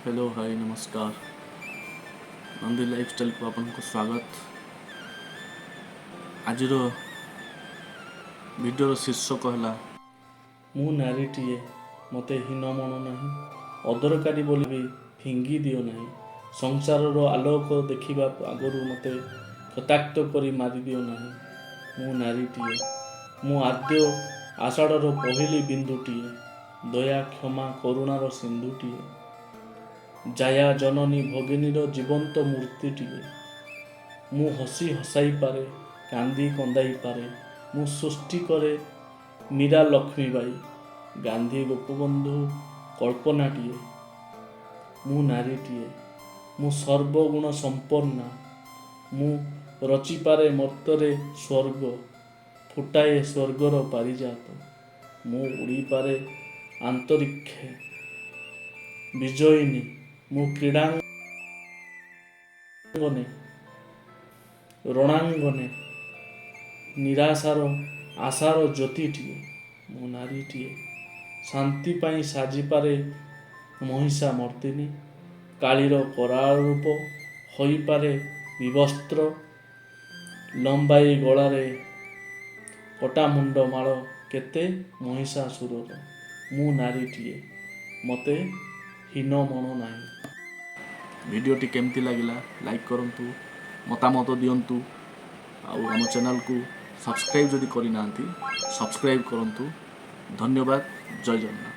Hello hi नमस्कार Nandi lifestyle को आपको स्वागत। आज वीडियो शीर्षक है मु नारीटीए मते हीन मन नहीं अदरकारी बोली भी फिंगी दियो नहीं संसार आलोक देखा आगु मते कटाक्त कर मारी दियो नहीं। मु नारीटीए मु आद्य आषाढ़र पहली बिंदुटीए दया क्षमा करुणार सिंधुटीए जाया जननी भगिनीर जीवंत मूर्तिटीए मु हसी हसाई पारे कांदी कंदाई पारे मु सृष्टि करे मीरा लक्ष्मीबाई गांधी गोपबंधु कल्पनाटीए मु नारीटीए मु सर्वगुण संपन्ना मु रचिपारे मर्तरे स्वर्ग फुटाए स्वर्गर पारिजात मु उड़ी पारे आंतरिक्षे विजयिनी मु क्रीडांगने रणांगने निराशार आशार ज्योतिटीए मु नारीटीए शांति पाई साजिपारे महिषा मर्दिनी कालीर कराल रूप होई पारे विवस्त्र लंबाई गलारे कटा मुंड माल केते महिषासुरर मु नारीटीए मते हीन मन नाही। वीडियोटी केमती लगिला लाइक करंतु मतामत दियंतु आम चैनल को सब्सक्राइब जदि करि नांती सब्सक्राइब करंतु। धन्यवाद। जय जगन्नाथ।